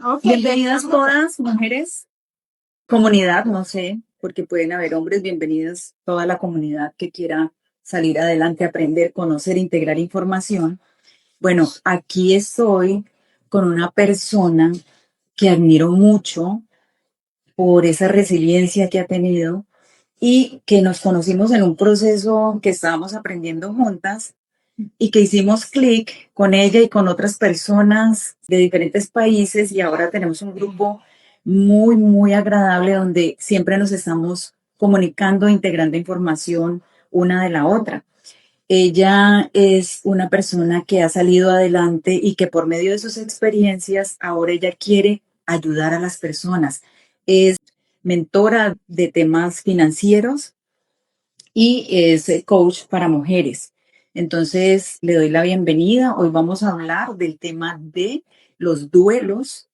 Okay. Bienvenidas todas, mujeres, comunidad, no sé, porque pueden haber hombres, bienvenidas toda la comunidad que quiera salir adelante, aprender, conocer, integrar información. Bueno, aquí estoy con una persona que admiro mucho por esa resiliencia que ha tenido y que nos conocimos en un proceso que estábamos aprendiendo juntas y que hicimos clic con ella y con otras personas de diferentes países y ahora tenemos un grupo muy, muy agradable donde siempre nos estamos comunicando, integrando información una de la otra. Ella es una persona que ha salido adelante y que por medio de sus experiencias ahora ella quiere ayudar a las personas. Es mentora de temas financieros y es coach para mujeres. Entonces, le doy la bienvenida. Hoy vamos a hablar del tema de los duelos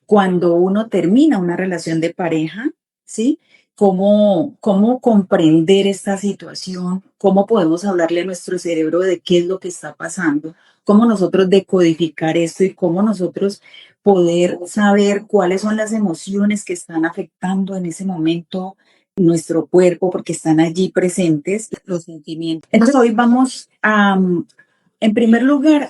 cuando uno termina una relación de pareja, ¿sí? Cómo comprender esta situación, cómo podemos hablarle a nuestro cerebro de qué es lo que está pasando, cómo nosotros decodificar esto y cómo nosotros poder saber cuáles son las emociones que están afectando en ese momento nuestro cuerpo, porque están allí presentes los sentimientos. Entonces hoy vamos a, en primer lugar,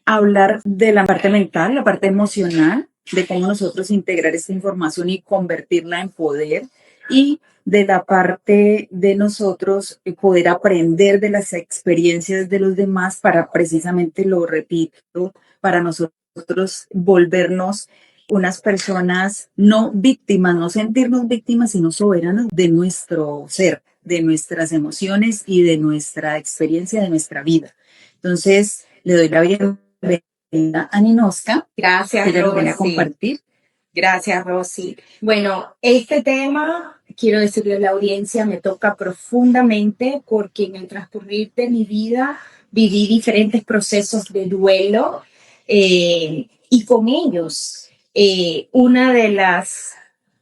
hablar de la parte mental, la parte emocional, de cómo nosotros integrar esta información y convertirla en poder, y de la parte de nosotros poder aprender de las experiencias de los demás para precisamente, lo repito, para nosotros volvernos unas personas no víctimas, no sentirnos víctimas, sino soberanas de nuestro ser, de nuestras emociones y de nuestra experiencia, de nuestra vida. Entonces, le doy la bienvenida a Ninoska. Gracias, Ella nos viene a Rosy. compartir. Gracias, Rosy. Bueno, este tema, quiero decirle a la audiencia, me toca profundamente porque en el transcurrir de mi vida viví diferentes procesos de duelo y con ellos una de las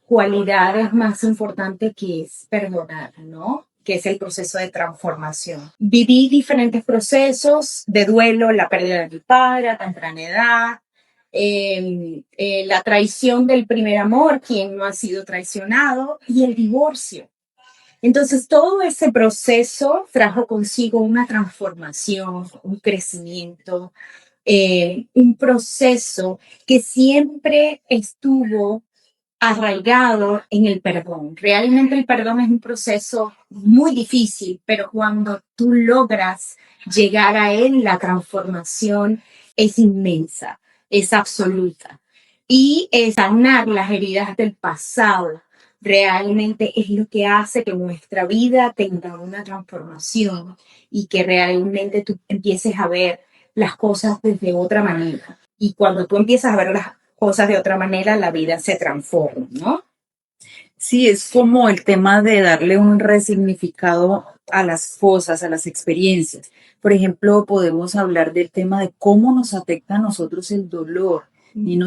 cualidades más importantes que es perdonar, ¿no? Que es el proceso de transformación. Viví diferentes procesos de duelo, la pérdida de mi padre a temprana edad, la traición del primer amor, quien no ha sido traicionado, y el divorcio. Entonces, todo ese proceso trajo consigo una transformación, un crecimiento, un proceso que siempre estuvo arraigado en el perdón. Realmente el perdón es un proceso muy difícil, pero cuando tú logras llegar a él, la transformación es inmensa, es absoluta. Y sanar las heridas del pasado realmente es lo que hace que nuestra vida tenga una transformación y que realmente tú empieces a ver las cosas desde otra manera. Y cuando tú empiezas a ver las cosas de otra manera, la vida se transforma, ¿no? Sí, es como el tema de darle un resignificado a las cosas, a las experiencias. Por ejemplo, podemos hablar del tema de cómo nos afecta a nosotros el dolor y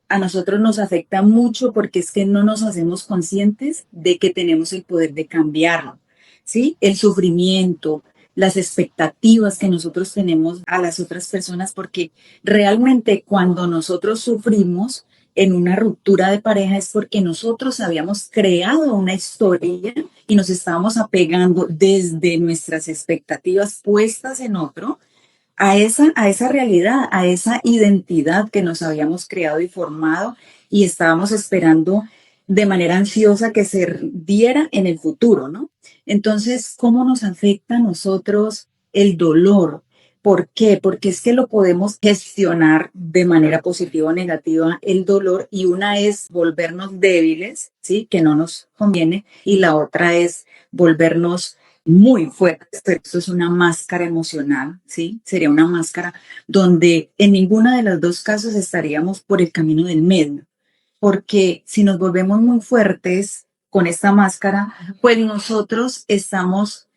a nosotros nos afecta mucho porque es que no nos hacemos conscientes de que tenemos el poder de cambiarlo, ¿sí? El sufrimiento, las expectativas que nosotros tenemos a las otras personas, porque realmente cuando nosotros sufrimos en una ruptura de pareja es porque nosotros habíamos creado una historia y nos estábamos apegando desde nuestras expectativas puestas en otro a esa realidad, a esa identidad que nos habíamos creado y formado y estábamos esperando de manera ansiosa que se diera en el futuro, ¿no? Entonces, ¿cómo nos afecta a nosotros el dolor? ¿Por qué? Porque es que lo podemos gestionar de manera positiva o negativa el dolor y una es volvernos débiles, ¿sí? Que no nos conviene y la otra es volvernos muy fuertes. Esto es una máscara emocional, ¿sí? Sería una máscara donde en ninguna de los dos casos estaríamos por el camino del medio. Porque si nos volvemos muy fuertes con esta máscara, pues nosotros estamos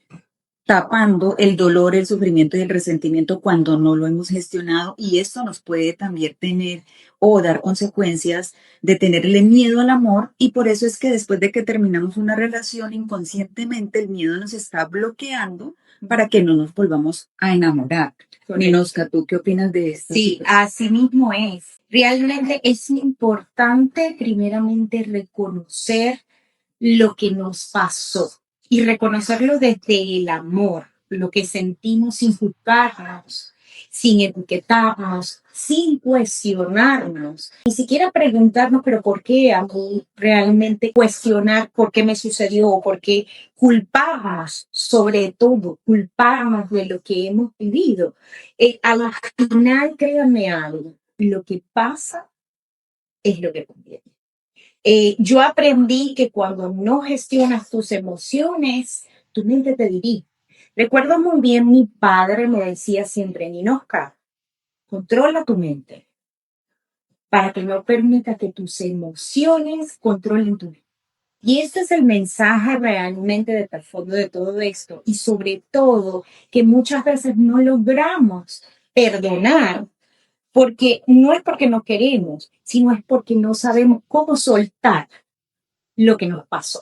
tapando el dolor, el sufrimiento y el resentimiento cuando no lo hemos gestionado, y esto nos puede también tener o dar consecuencias de tenerle miedo al amor, y por eso es que después de que terminamos una relación, inconscientemente el miedo nos está bloqueando para que no nos volvamos a enamorar. Ninoska, ¿tú qué opinas de esto? Sí, así mismo es. Realmente es importante primeramente reconocer lo que nos pasó y reconocerlo desde el amor, lo que sentimos sin juzgarnos, sin etiquetarnos, sin cuestionarnos, ni siquiera preguntarnos, pero ¿por qué a mí? Realmente cuestionar por qué me sucedió o por qué culparnos, sobre todo culparnos de lo que hemos vivido. Al final, créanme algo, lo que pasa es lo que conviene. Yo aprendí que cuando no gestionas tus emociones, tu mente te dirige. Recuerdo muy bien, mi padre me decía siempre, Ninoska, controla tu mente para que no permita que tus emociones controlen tu vida. Y este es el mensaje realmente de trasfondo de todo esto. Y sobre todo, que muchas veces no logramos perdonar porque no es porque no queremos, sino es porque no sabemos cómo soltar lo que nos pasó.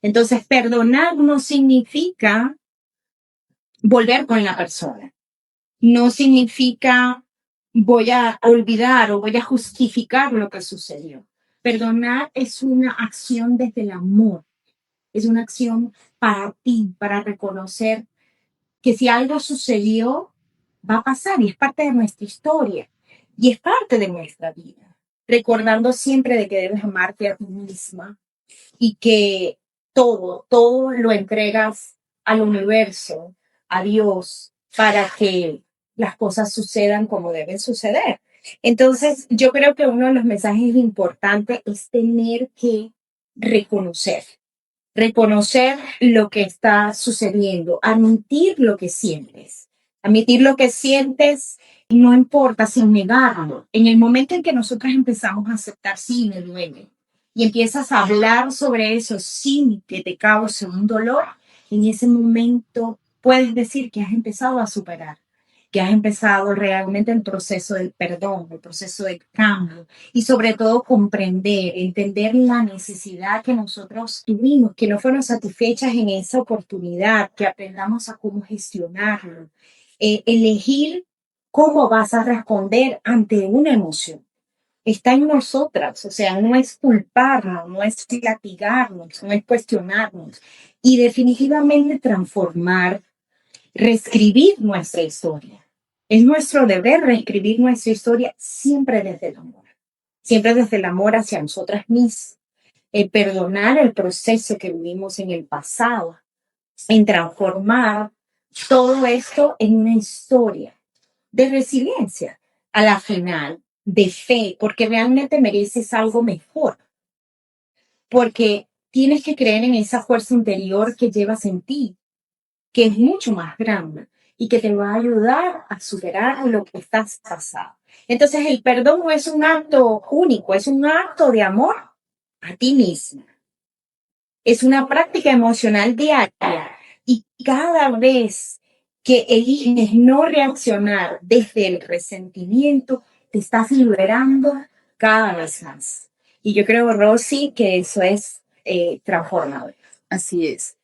Entonces, perdonar no significa volver con la persona. No significa voy a olvidar o voy a justificar lo que sucedió. Perdonar es una acción desde el amor. Es una acción para ti, para reconocer que si algo sucedió, va a pasar y es parte de nuestra historia y es parte de nuestra vida. Recordando siempre de que debes amarte a ti misma y que todo lo entregas al universo, a Dios, para que las cosas sucedan como deben suceder. Entonces, yo creo que uno de los mensajes importantes es tener que reconocer, reconocer lo que está sucediendo, admitir lo que sientes. Admitir lo que sientes no importa sin negarlo. En el momento en que nosotros empezamos a aceptar, sí, me duele, y empiezas a hablar sobre eso sin que te cause un dolor, en ese momento puedes decir que has empezado a superar, que has empezado realmente el proceso del perdón, el proceso del cambio y sobre todo comprender, entender la necesidad que nosotros tuvimos, que no fueron satisfechas en esa oportunidad, que aprendamos a cómo gestionarlo, elegir cómo vas a responder ante una emoción. Está en nosotras, o sea, no es culparnos, no es latigarnos, no es cuestionarnos y definitivamente transformar, reescribir nuestra historia. Es nuestro deber reescribir nuestra historia siempre desde el amor, siempre desde el amor hacia nosotras mismas, perdonar el proceso que vivimos en el pasado, en transformar todo esto en una historia de resiliencia, a la final, de fe, porque realmente mereces algo mejor, porque tienes que creer en esa fuerza interior que llevas en ti, que es mucho más grande y que te va a ayudar a superar lo que estás pasando. Entonces el perdón no es un acto único, es un acto de amor a ti misma. Es una práctica emocional diaria y cada vez que eliges no reaccionar desde el resentimiento, te estás liberando cada vez más. Y yo creo, Rosy, que eso es transformador. Así es.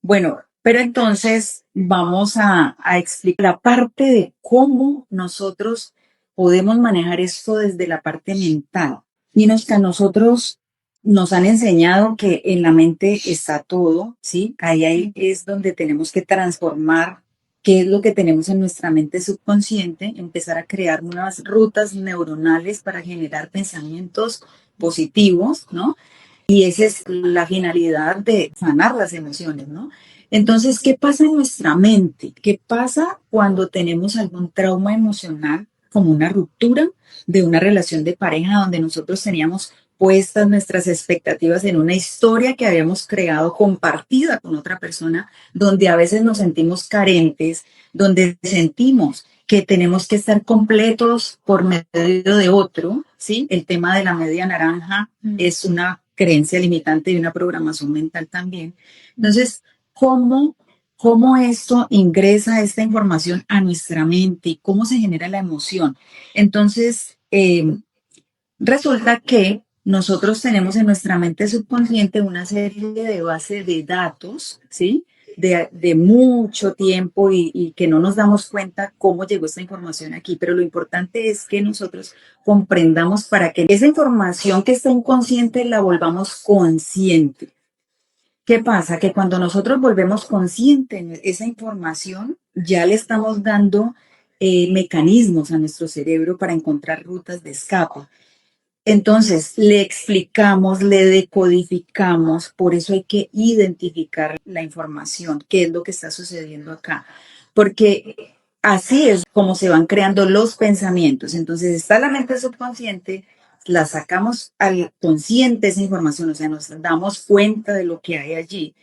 Bueno, pero entonces vamos a explicar la parte de cómo nosotros podemos manejar esto desde la parte mental. Y que a nosotros nos han enseñado que en la mente está todo, ¿sí? Ahí es donde tenemos que transformar qué es lo que tenemos en nuestra mente subconsciente, empezar a crear nuevas rutas neuronales para generar pensamientos positivos, ¿no? Y esa es la finalidad de sanar las emociones, ¿no? Entonces, ¿qué pasa en nuestra mente? ¿Qué pasa cuando tenemos algún trauma emocional, como una ruptura de una relación de pareja donde nosotros teníamos puestas nuestras expectativas en una historia que habíamos creado compartida con otra persona, donde a veces nos sentimos carentes, donde sentimos que tenemos que estar completos por medio de otro, ¿sí? El tema de la media naranja es una creencia limitante y una programación mental también. Entonces, ¿cómo cómo esto ingresa esta información a nuestra mente y cómo se genera la emoción. Entonces, resulta que nosotros tenemos en nuestra mente subconsciente una serie de bases de datos, ¿sí? De mucho tiempo y que no nos damos cuenta cómo llegó esta información aquí, pero lo importante es que nosotros comprendamos para que esa información que está inconsciente la volvamos consciente. ¿Qué pasa? Que cuando nosotros volvemos consciente esa información, ya le estamos dando mecanismos a nuestro cerebro para encontrar rutas de escape. Entonces, le explicamos, le decodificamos, por eso hay que identificar la información, qué es lo que está sucediendo acá, porque así es como se van creando los pensamientos. Entonces, está la mente subconsciente, la sacamos al consciente esa información, o sea, nos damos cuenta de lo que hay allí.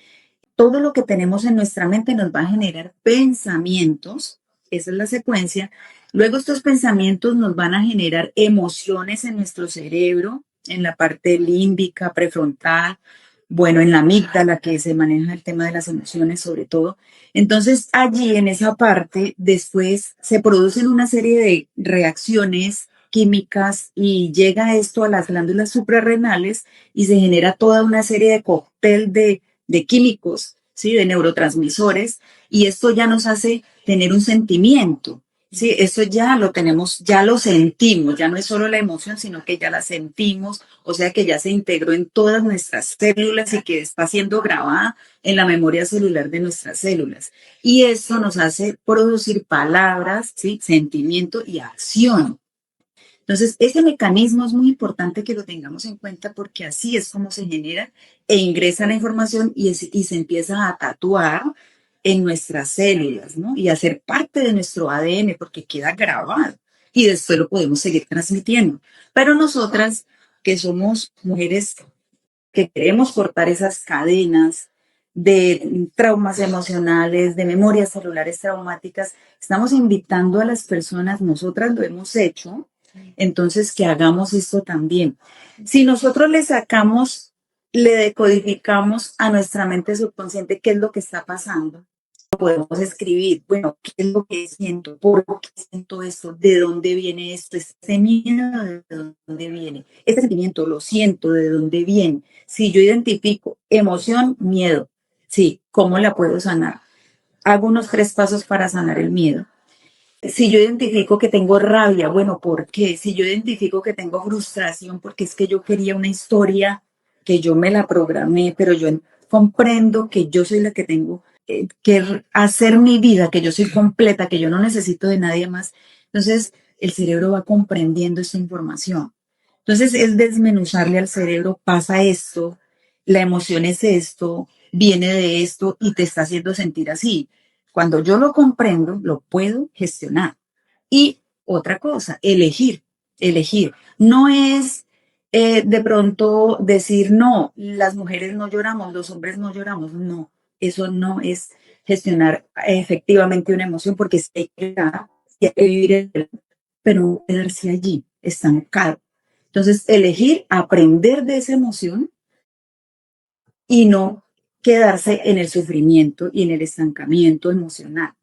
Todo lo que tenemos en nuestra mente nos va a generar pensamientos, esa es la secuencia. Luego estos pensamientos nos van a generar emociones en nuestro cerebro, en la parte límbica, prefrontal, bueno, en la amígdala, que se maneja el tema de las emociones sobre todo. Entonces allí en esa parte después se producen una serie de reacciones químicas y llega esto a las glándulas suprarrenales y se genera toda una serie de cóctel de químicos, ¿sí? De neurotransmisores, y esto ya nos hace tener un sentimiento. Sí, eso ya lo tenemos, ya lo sentimos, ya no es solo la emoción, sino que ya la sentimos, o sea que ya se integró en todas nuestras células y que está siendo grabada en la memoria celular de nuestras células. Y eso nos hace producir palabras, ¿sí? Sentimiento y acción. Entonces, ese mecanismo es muy importante que lo tengamos en cuenta porque así es como se genera e ingresa la información y se empieza a tatuar en nuestras células, ¿no? Y a ser parte de nuestro ADN porque queda grabado y después lo podemos seguir transmitiendo. Pero nosotras, que somos mujeres que queremos cortar esas cadenas de traumas emocionales, de memorias celulares traumáticas, estamos invitando a las personas, nosotras lo hemos hecho, entonces que hagamos esto también. Si nosotros le sacamos, le decodificamos a nuestra mente subconsciente qué es lo que está pasando, podemos escribir, bueno, ¿qué es lo que siento? ¿Por qué siento esto? ¿De dónde viene esto? ¿Este miedo de dónde viene? Este sentimiento lo siento, ¿de dónde viene? Si yo identifico emoción, miedo, sí, ¿cómo la puedo sanar? Hago unos 3 pasos para sanar el miedo. Si yo identifico que tengo rabia, bueno, ¿por qué? Si yo identifico que tengo frustración, porque es que yo quería una historia que yo me la programé, pero yo comprendo que yo soy la que tengo que hacer mi vida, que yo soy completa, que yo no necesito de nadie más. Entonces, el cerebro va comprendiendo esta información. Entonces, es desmenuzarle al cerebro, pasa esto, la emoción es esto, viene de esto y te está haciendo sentir así. Cuando yo lo comprendo, lo puedo gestionar. Y otra cosa, elegir, elegir. No es de pronto decir, no, las mujeres no lloramos, los hombres no lloramos. No, eso no es gestionar efectivamente una emoción porque hay que vivir, pero no quedarse allí, estancado. Entonces, elegir aprender de esa emoción y no quedarse en el sufrimiento y en el estancamiento emocional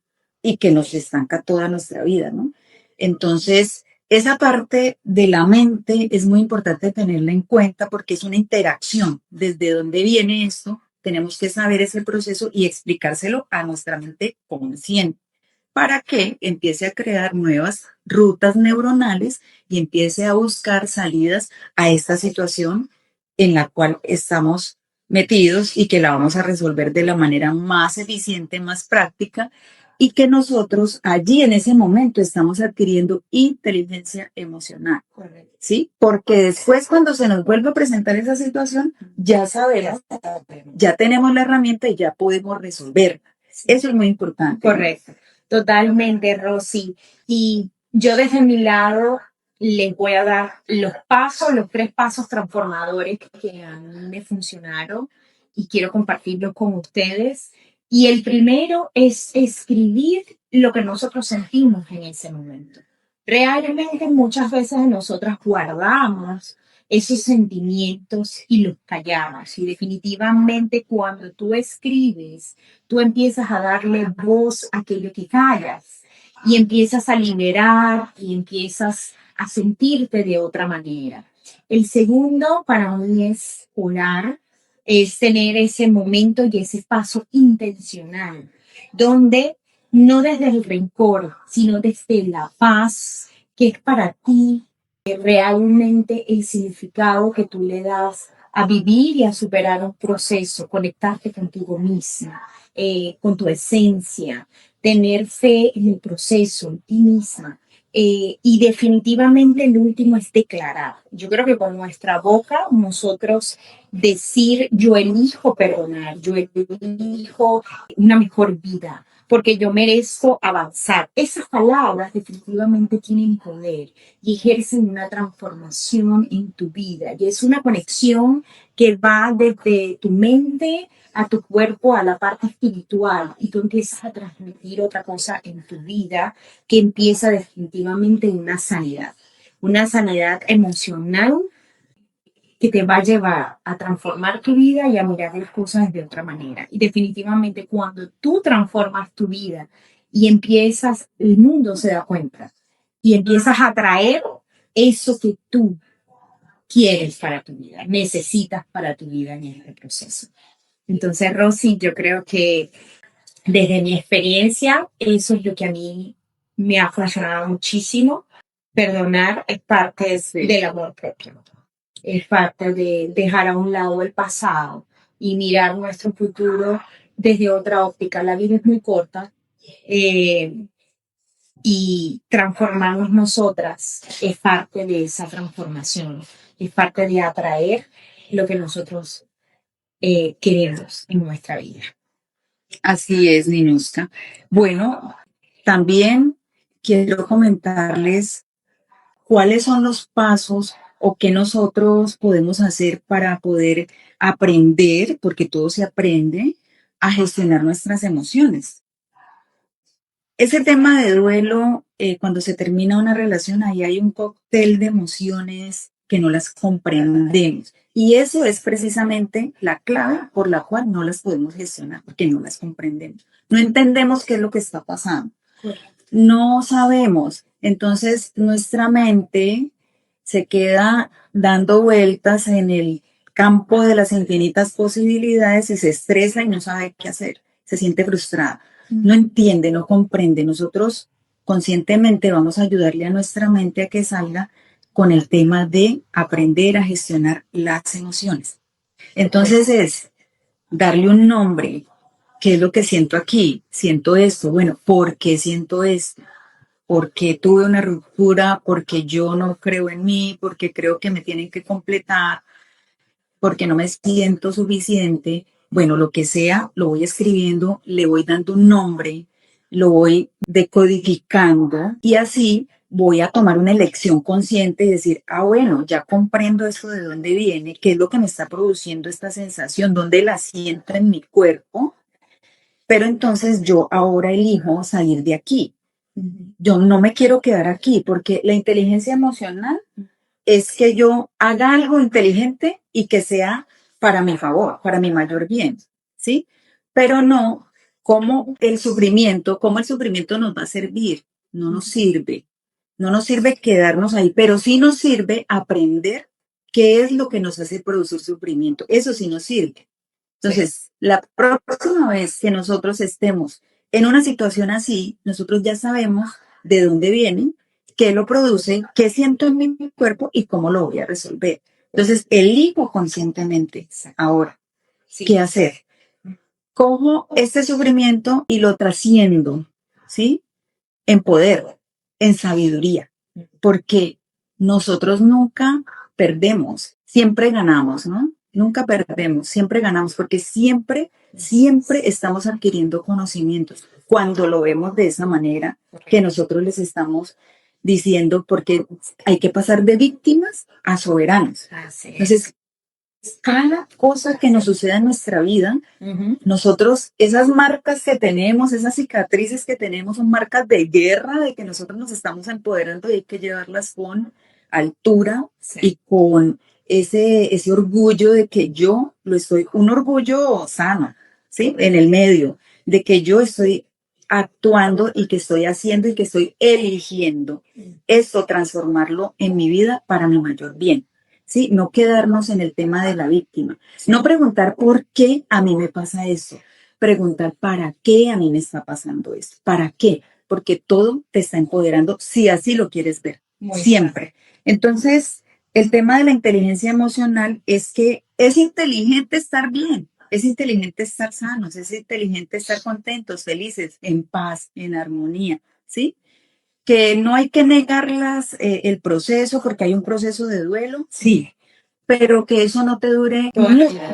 y que nos estanca toda nuestra vida, ¿no? Entonces, esa parte de la mente es muy importante tenerla en cuenta porque es una interacción. ¿Desde dónde viene esto? Tenemos que saber ese proceso y explicárselo a nuestra mente consciente para que empiece a crear nuevas rutas neuronales y empiece a buscar salidas a esta situación en la cual estamos metidos y que la vamos a resolver de la manera más eficiente, más práctica y que nosotros allí en ese momento estamos adquiriendo inteligencia emocional. Correcto. ¿Sí? Porque después cuando se nos vuelve a presentar esa situación, ya sabemos, ya tenemos la herramienta y ya podemos resolver. Eso es muy importante. Correcto. Totalmente, Rosy. Y yo desde mi lado les voy a dar los pasos, los 3 pasos transformadores que a mí me funcionaron y quiero compartirlos con ustedes. Y el primero es escribir lo que nosotros sentimos en ese momento. Realmente muchas veces nosotras guardamos esos sentimientos y los callamos. Y definitivamente cuando tú escribes, tú empiezas a darle voz a aquello que callas y empiezas a liberar y empiezas a sentirte de otra manera. El segundo para mí es orar, es tener ese momento y ese paso intencional, donde no desde el rencor, sino desde la paz, que es para ti realmente el significado que tú le das a vivir y a superar un proceso, conectarte contigo misma, con tu esencia, tener fe en el proceso, en ti misma. Y definitivamente el último es declarar. Yo creo que con nuestra boca nosotros decir, yo elijo perdonar, yo elijo una mejor vida, porque yo merezco avanzar. Esas palabras definitivamente tienen poder y ejercen una transformación en tu vida. Y es una conexión que va desde tu mente a tu cuerpo, a la parte espiritual, y tú empiezas a transmitir otra cosa en tu vida que empieza definitivamente en una sanidad emocional que te va a llevar a transformar tu vida y a mirar las cosas de otra manera. Y definitivamente cuando tú transformas tu vida y empiezas, el mundo se da cuenta y empiezas a traer eso que tú quieres para tu vida, necesitas para tu vida en este proceso. Entonces, Rosy, yo creo que desde mi experiencia, eso es lo que a mí me ha funcionado muchísimo. Perdonar es parte del amor propio, es parte de dejar a un lado el pasado y mirar nuestro futuro desde otra óptica. La vida es muy corta eh, y transformarnos nosotras es parte de esa transformación, es parte de atraer lo que nosotros queremos en nuestra vida. Así es, Ninuska. Bueno, también quiero comentarles cuáles son los pasos o qué nosotros podemos hacer para poder aprender, porque todo se aprende, a gestionar nuestras emociones. Ese tema de duelo, cuando se termina una relación, ahí hay un cóctel de emociones que no las comprendemos. Y eso es precisamente la clave por la cual no las podemos gestionar, porque no las comprendemos. No entendemos qué es lo que está pasando. No sabemos. Entonces, nuestra mente se queda dando vueltas en el campo de las infinitas posibilidades y se estresa y no sabe qué hacer. Se siente frustrada. No entiende, no comprende. Nosotros conscientemente vamos a ayudarle a nuestra mente a que salga con el tema de aprender a gestionar las emociones. Entonces es darle un nombre. ¿Qué es lo que siento aquí? Siento esto. Bueno, ¿por qué siento esto? Porque tuve una ruptura, porque yo no creo en mí, porque creo que me tienen que completar, porque no me siento suficiente. Bueno, lo que sea, lo voy escribiendo, le voy dando un nombre, lo voy decodificando y así voy a tomar una elección consciente y decir, ah, bueno, ya comprendo esto de dónde viene, qué es lo que me está produciendo esta sensación, dónde la siento en mi cuerpo, pero entonces yo ahora elijo salir de aquí. Yo no me quiero quedar aquí porque la inteligencia emocional es que yo haga algo inteligente y que sea para mi favor, para mi mayor bien, ¿sí? Pero no como el sufrimiento nos va a servir, no nos sirve. No nos sirve quedarnos ahí, pero sí nos sirve aprender qué es lo que nos hace producir sufrimiento. Eso sí nos sirve. Entonces, la próxima vez que nosotros estemos en una situación así, nosotros ya sabemos de dónde vienen, qué lo produce, qué siento en mi cuerpo y cómo lo voy a resolver. Entonces, elijo conscientemente ahora qué hacer. Cojo este sufrimiento y lo trasciendo, ¿sí? En poder, en sabiduría, porque nosotros nunca perdemos, siempre ganamos, ¿no? Nunca perdemos, siempre ganamos, porque siempre estamos adquiriendo conocimientos. Cuando lo vemos de esa manera, que nosotros les estamos diciendo, porque hay que pasar de víctimas a soberanos. Entonces, cada cosa que nos suceda en nuestra vida, nosotros, esas marcas que tenemos, esas cicatrices que tenemos, son marcas de guerra, de que nosotros nos estamos empoderando y hay que llevarlas con altura y con ese orgullo de que yo lo estoy, un orgullo sano, ¿sí? En el medio, de que yo estoy actuando y que estoy haciendo y que estoy eligiendo esto, transformarlo en mi vida para mi mayor bien. ¿Sí? No quedarnos en el tema de la víctima. No preguntar por qué a mí me pasa eso. Preguntar para qué a mí me está pasando eso. ¿Para qué? Porque todo te está empoderando si así lo quieres ver. Muy siempre. Claro. Entonces, el tema de la inteligencia emocional es que es inteligente estar bien. Es inteligente estar sanos, es inteligente estar contentos, felices, en paz, en armonía, ¿sí? Que no hay que negarlas el proceso, porque hay un proceso de duelo, sí, pero que eso no te dure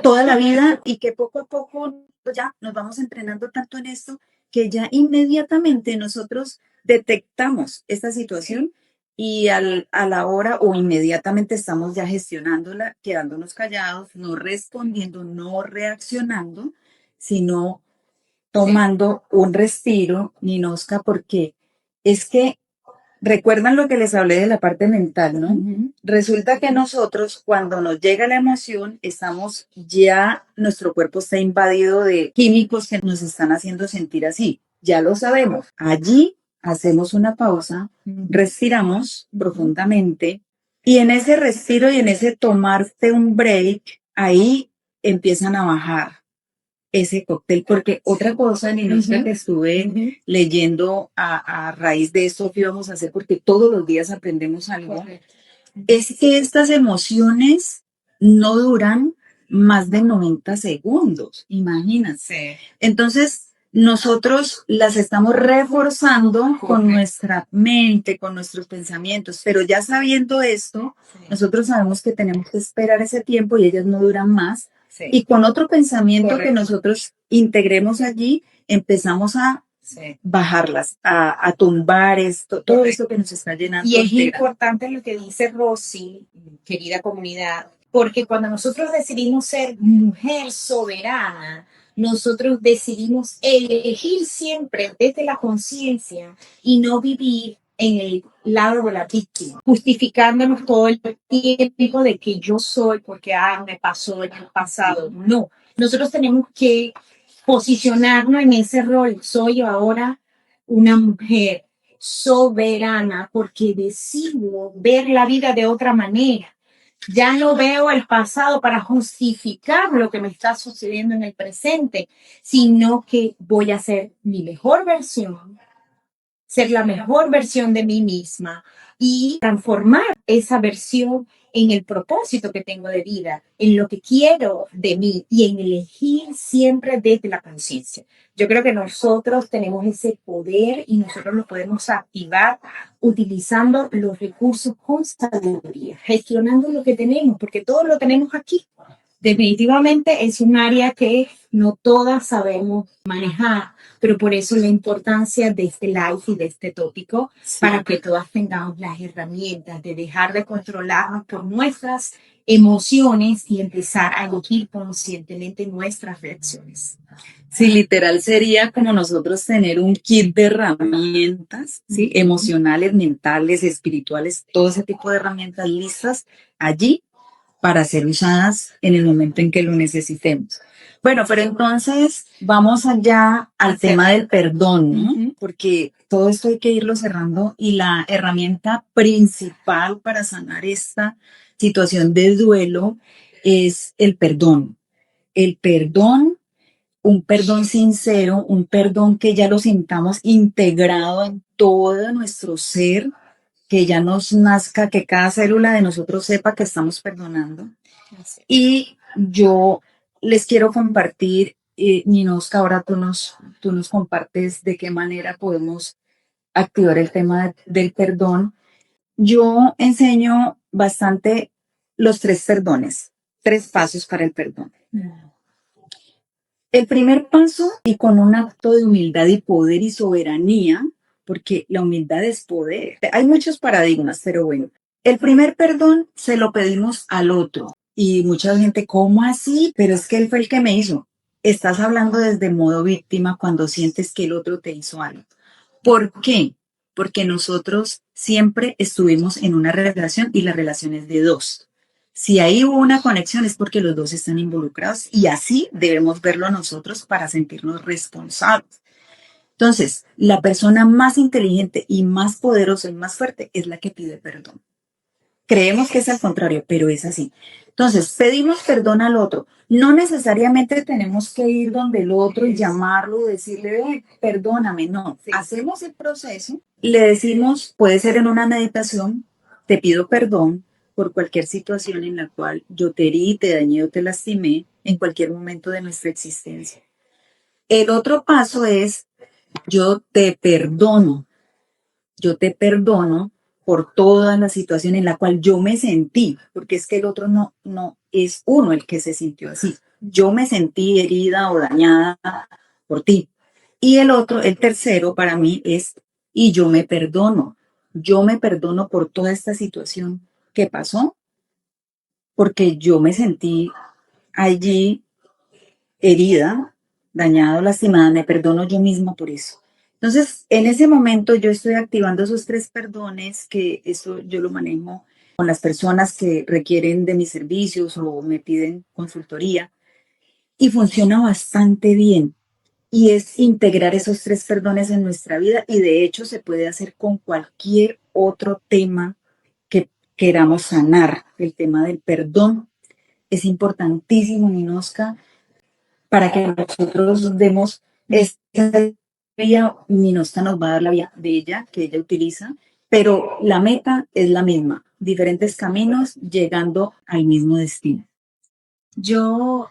toda la vida y que poco a poco ya nos vamos entrenando tanto en esto que ya inmediatamente nosotros detectamos esta situación y a la hora o inmediatamente estamos ya gestionándola, quedándonos callados, no respondiendo, no reaccionando, sino tomando un respiro, Ninosca, porque es que recuerdan lo que les hablé de la parte mental, ¿no? Resulta que nosotros, cuando nos llega la emoción, estamos ya, nuestro cuerpo está invadido de químicos que nos están haciendo sentir así. Ya lo sabemos. Allí hacemos una pausa, respiramos profundamente y en ese respiro y en ese tomarte un break, ahí empiezan a bajar ese cóctel, porque otra cosa, ni no sé que estuve leyendo a raíz de esto que íbamos a hacer, porque todos los días aprendemos algo, es que estas emociones no duran más de 90 segundos, imagínense. Entonces, nosotros las estamos reforzando con nuestra mente, con nuestros pensamientos, pero ya sabiendo esto, nosotros sabemos que tenemos que esperar ese tiempo y ellas no duran más. Sí. Y con otro pensamiento que nosotros integremos allí, empezamos a bajarlas, a tumbar esto, todo esto que nos está llenando. Y es importante lo que dice Rosy, querida comunidad, porque cuando nosotros decidimos ser mujer soberana, nosotros decidimos elegir siempre desde la conciencia y no vivir en el lado de la víctima, justificándonos todo el tiempo de que yo soy porque me pasó en el pasado. No, nosotros tenemos que posicionarnos en ese rol. Soy yo ahora una mujer soberana porque decido ver la vida de otra manera. Ya no veo el pasado para justificar lo que me está sucediendo en el presente, sino que voy a ser mi mejor versión, ser la mejor versión de mí misma y transformar esa versión en el propósito que tengo de vida, en lo que quiero de mí y en elegir siempre desde la conciencia. Yo creo que nosotros tenemos ese poder y nosotros lo podemos activar utilizando los recursos con sabiduría, gestionando lo que tenemos, porque todo lo tenemos aquí. Definitivamente es un área que no todas sabemos manejar, pero por eso la importancia de este live y de este tópico, para que todas tengamos las herramientas de dejar de controlarnos por nuestras emociones y empezar a elegir conscientemente nuestras reacciones. Sí, literal sería como nosotros tener un kit de herramientas, ¿sí? Emocionales, mentales, espirituales, todo ese tipo de herramientas listas allí para ser usadas en el momento en que lo necesitemos. Bueno, pero entonces vamos allá al tema del perdón, ¿no? Porque todo esto hay que irlo cerrando y la herramienta principal para sanar esta situación de duelo es el perdón. El perdón, un perdón sincero, un perdón que ya lo sintamos integrado en todo nuestro ser, que ya nos nazca, que cada célula de nosotros sepa que estamos perdonando. Y yo les quiero compartir, Ninosca, ahora tú nos compartes de qué manera podemos activar el tema del perdón. Yo enseño bastante los 3 perdones, 3 pasos para el perdón. El primer paso, y con un acto de humildad y poder y soberanía, porque la humildad es poder. Hay muchos paradigmas, pero bueno, el primer perdón se lo pedimos al otro Y mucha gente, ¿cómo así? Pero es que él fue el que me hizo. Estás hablando desde modo víctima cuando sientes que el otro te hizo algo. ¿Por qué? Porque nosotros siempre estuvimos en una relación y la relación es de dos. Si ahí hubo una conexión es porque los dos están involucrados y así debemos verlo nosotros para sentirnos responsables. Entonces, la persona más inteligente y más poderosa y más fuerte es la que pide perdón. Creemos que es al contrario, pero es así. Entonces, pedimos perdón al otro. No necesariamente tenemos que ir donde el otro y llamarlo, decirle, perdóname, no. Sí. Hacemos el proceso, le decimos, puede ser en una meditación, te pido perdón por cualquier situación en la cual yo te herí, te dañé o te lastimé en cualquier momento de nuestra existencia. El otro paso es, yo te perdono yo te perdono por toda la situación en la cual yo me sentí, porque es que el otro no es uno el que se sintió así. Yo me sentí herida o dañada por ti. Y el otro, el tercero para mí es, y yo me perdono. Yo me perdono por toda esta situación que pasó, porque yo me sentí allí herida, dañada o lastimada, me perdono yo misma por eso. Entonces, en ese momento yo estoy activando esos tres perdones, que eso yo lo manejo con las personas que requieren de mis servicios o me piden consultoría y funciona bastante bien. Y es integrar esos tres perdones en nuestra vida y de hecho se puede hacer con cualquier otro tema que queramos sanar. El tema del perdón es importantísimo, Ninoska, para que nosotros demos esta vía, Ninosta nos va a dar la vía de ella, que ella utiliza, pero la meta es la misma, diferentes caminos llegando al mismo destino. Yo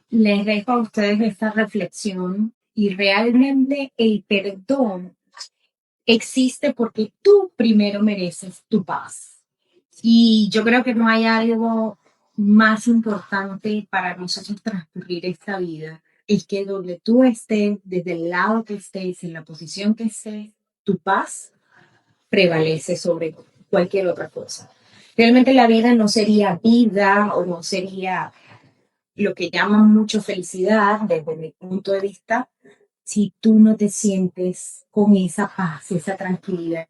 les dejo a ustedes esta reflexión y realmente el perdón existe porque tú primero mereces tu paz. Y yo creo que no hay algo más importante para nosotros transcurrir esta vida. Es que donde tú estés, desde el lado que estés, en la posición que estés, tu paz prevalece sobre cualquier otra cosa. Realmente la vida no sería vida o no sería lo que llaman mucho felicidad desde mi punto de vista si tú no te sientes con esa paz, esa tranquilidad,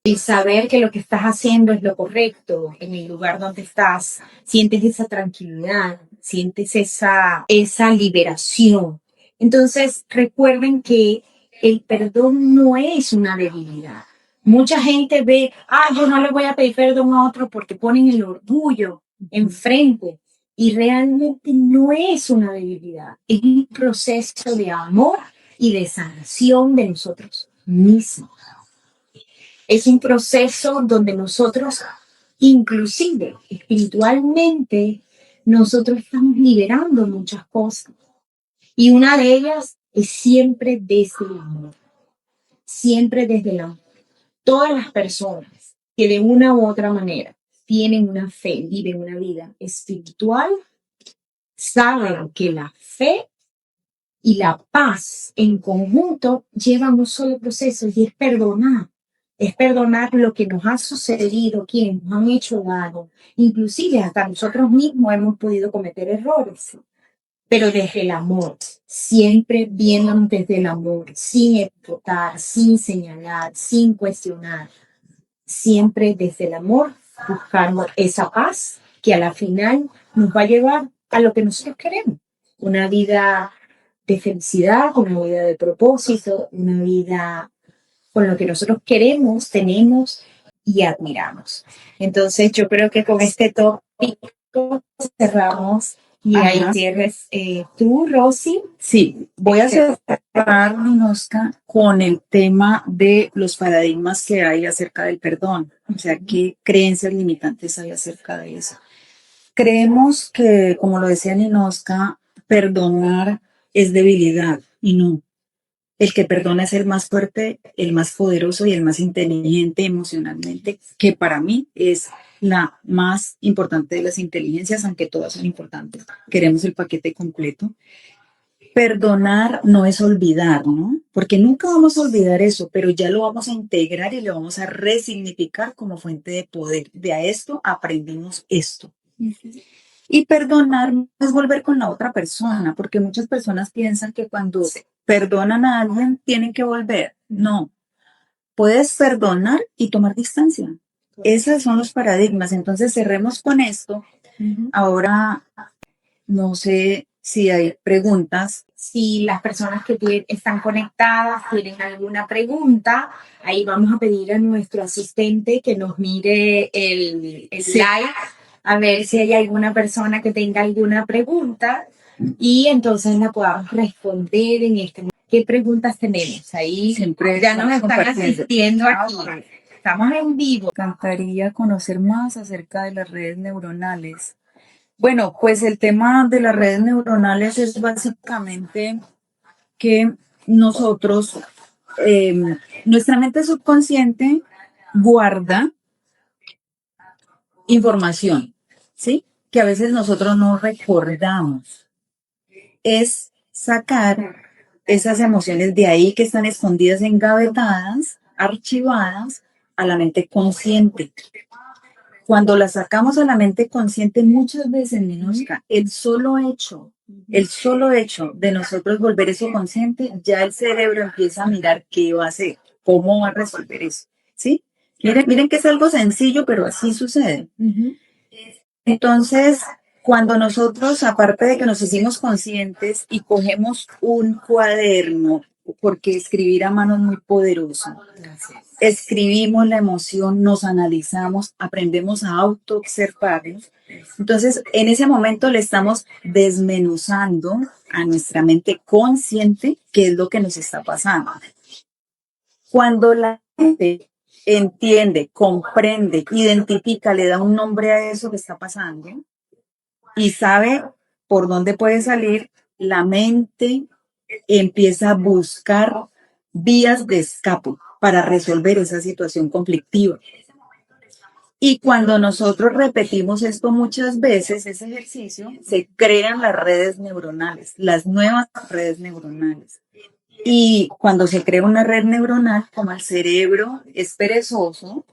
el saber que lo que estás haciendo es lo correcto en el lugar donde estás, sientes esa tranquilidad, sientes esa liberación. Entonces, recuerden que el perdón no es una debilidad. Mucha gente ve, yo no le voy a pedir perdón a otro porque ponen el orgullo enfrente. Y realmente no es una debilidad, es un proceso de amor y de sanación de nosotros mismos. Es un proceso donde nosotros, inclusive espiritualmente, nosotros estamos liberando muchas cosas. Y una de ellas es siempre desde el amor. Siempre desde el amor. Todas las personas que de una u otra manera tienen una fe, viven una vida espiritual, saben que la fe y la paz en conjunto llevan un solo proceso y es perdonar. Es perdonar lo que nos ha sucedido, quienes nos han hecho daño. Inclusive hasta nosotros mismos hemos podido cometer errores, pero desde el amor, siempre viéndonos desde el amor, sin explotar, sin señalar, sin cuestionar. Siempre desde el amor, buscando esa paz que a la final nos va a llevar a lo que nosotros queremos. Una vida de felicidad, una vida de propósito, una vida con lo que nosotros queremos, tenemos y admiramos. Entonces yo creo que con este tópico cerramos y ahí cierres tú, Rosy. Sí, voy a cerrar, Oscar, con el tema de los paradigmas que hay acerca del perdón. O sea, ¿qué creencias limitantes hay acerca de eso? Creemos que, como lo decía Ninoska, perdonar es debilidad y no. El que perdona es el más fuerte, el más poderoso y el más inteligente emocionalmente, que para mí es la más importante de las inteligencias, aunque todas son importantes. Queremos el paquete completo. Perdonar no es olvidar, ¿no? Porque nunca vamos a olvidar eso, pero ya lo vamos a integrar y lo vamos a resignificar como fuente de poder. De a esto aprendimos esto. Y perdonar es volver con la otra persona, porque muchas personas piensan que cuando perdonan a alguien tienen que volver. No, puedes perdonar y tomar distancia. Esos son los paradigmas. Entonces cerremos con esto. Ahora no sé si hay preguntas. Si las personas que están conectadas tienen alguna pregunta, ahí vamos a pedir a nuestro asistente que nos mire el live, a ver si hay alguna persona que tenga alguna pregunta y entonces la podamos responder en este momento. ¿Qué preguntas tenemos? Ahí Siempre ya nos están asistiendo aquí. Estamos en vivo. Me encantaría conocer más acerca de las redes neuronales. Bueno, pues el tema de las redes neuronales es básicamente que nosotros, nuestra mente subconsciente guarda información, ¿sí? Que a veces nosotros no recordamos. Es sacar esas emociones de ahí que están escondidas, engavetadas, archivadas a la mente consciente. Cuando las sacamos a la mente consciente, muchas veces, Minuska, el solo hecho de nosotros volver eso consciente, ya el cerebro empieza a mirar qué va a hacer, cómo va a resolver eso, ¿sí? Miren que es algo sencillo, pero así sucede. Entonces, cuando nosotros, aparte de que nos hicimos conscientes y cogemos un cuaderno, porque escribir a mano es muy poderoso, escribimos la emoción, nos analizamos, aprendemos a autoobservarnos. Entonces, en ese momento le estamos desmenuzando a nuestra mente consciente qué es lo que nos está pasando. Cuando la mente entiende, comprende, identifica, le da un nombre a eso que está pasando y sabe por dónde puede salir, la mente empieza a buscar vías de escape para resolver esa situación conflictiva. Y cuando nosotros repetimos esto muchas veces, ese ejercicio, se crean las redes neuronales, las nuevas redes neuronales. Y cuando se crea una red neuronal, como el cerebro es perezoso,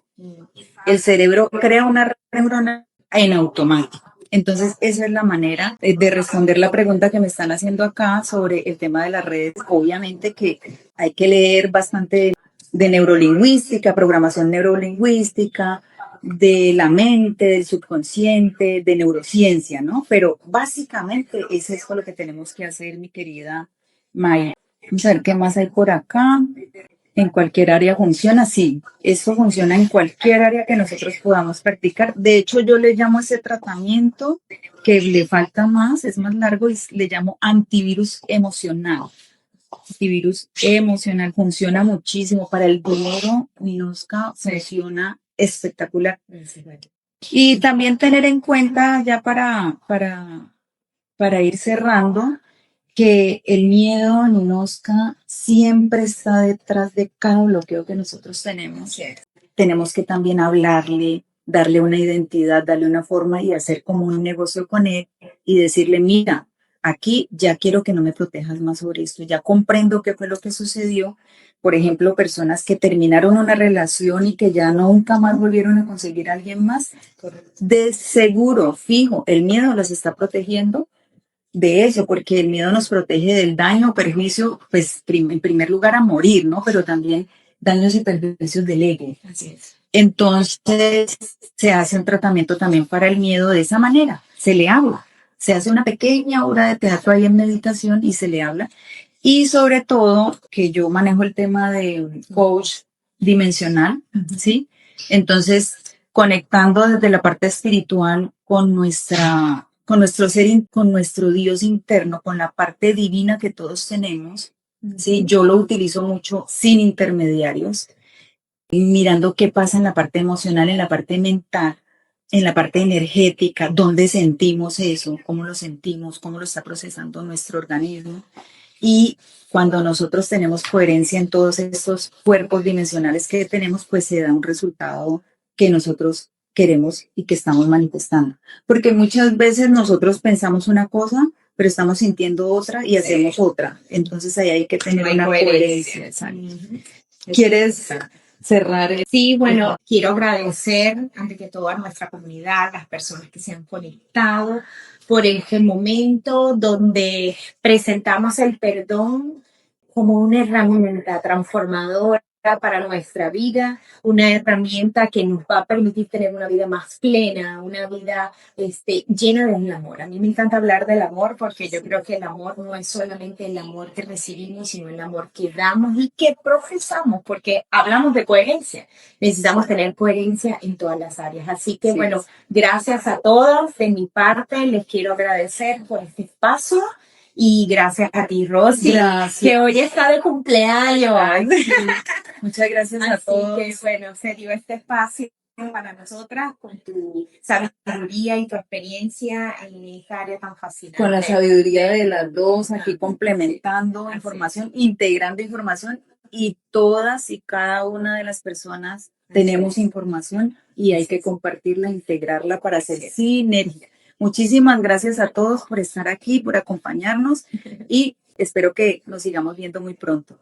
el cerebro crea una red neuronal en automático. Entonces, esa es la manera de responder la pregunta que me están haciendo acá sobre el tema de las redes. Obviamente que hay que leer bastante de neurolingüística, programación neurolingüística, de la mente, del subconsciente, de neurociencia, ¿no? Pero básicamente es eso lo que tenemos que hacer, mi querida Maya. Vamos a ver qué más hay por acá. En cualquier área funciona, sí. Esto funciona en cualquier área que nosotros podamos practicar. De hecho, yo le llamo a ese tratamiento que le falta más, es más largo, y le llamo antivirus emocional. Antivirus emocional funciona muchísimo. Para el dinero, Minuska, funciona espectacular. Y también tener en cuenta, ya para ir cerrando, que el miedo, Ninoska, siempre está detrás de cada bloqueo que nosotros tenemos. Tenemos que también hablarle, darle una identidad, darle una forma y hacer como un negocio con él y decirle, mira, aquí ya quiero que no me protejas más sobre esto, ya comprendo qué fue lo que sucedió. Por ejemplo, personas que terminaron una relación y que ya nunca más volvieron a conseguir a alguien más, de seguro, fijo, el miedo los está protegiendo de eso, porque el miedo nos protege del daño o perjuicio, pues en primer lugar a morir, ¿no? Pero también daños y perjuicios del ego. Así es. Entonces se hace un tratamiento también para el miedo de esa manera, se le habla, se hace una pequeña obra de teatro ahí en meditación y se le habla. Y sobre todo que yo manejo el tema de coach dimensional, ¿sí? Entonces, conectando desde la parte espiritual con nuestro ser, con nuestro Dios interno, con la parte divina que todos tenemos, ¿sí? Yo lo utilizo mucho sin intermediarios, mirando qué pasa en la parte emocional, en la parte mental, en la parte energética, dónde sentimos eso, cómo lo sentimos, cómo lo está procesando nuestro organismo. Y cuando nosotros tenemos coherencia en todos estos cuerpos dimensionales que tenemos, pues se da un resultado que nosotros queremos y que estamos manifestando. Porque muchas veces nosotros pensamos una cosa, pero estamos sintiendo otra y hacemos otra. Entonces ahí hay que tener una coherencia. ¿Quieres cerrar. Sí, bueno, quiero agradecer ante que todo a nuestra comunidad, las personas que se han conectado por este momento donde presentamos el perdón como una herramienta transformadora para nuestra vida, una herramienta que nos va a permitir tener una vida más plena, una vida llena de amor. A mí me encanta hablar del amor porque yo creo que el amor no es solamente el amor que recibimos, sino el amor que damos y que profesamos, porque hablamos de coherencia. Necesitamos tener coherencia en todas las áreas. Así que, bueno, gracias a todos. De mi parte, les quiero agradecer por este espacio. Y gracias a ti, Rosy, que hoy está de cumpleaños. Ay, sí. Muchas gracias a todos. Así que, bueno, se dio este espacio para nosotras con tu sabiduría y tu experiencia en esta área tan fascinante. Con la sabiduría de las dos, aquí complementando información, integrando información, y todas y cada una de las personas tenemos información y hay que compartirla, integrarla para hacer sinergia. Muchísimas gracias a todos por estar aquí, por acompañarnos y espero que nos sigamos viendo muy pronto.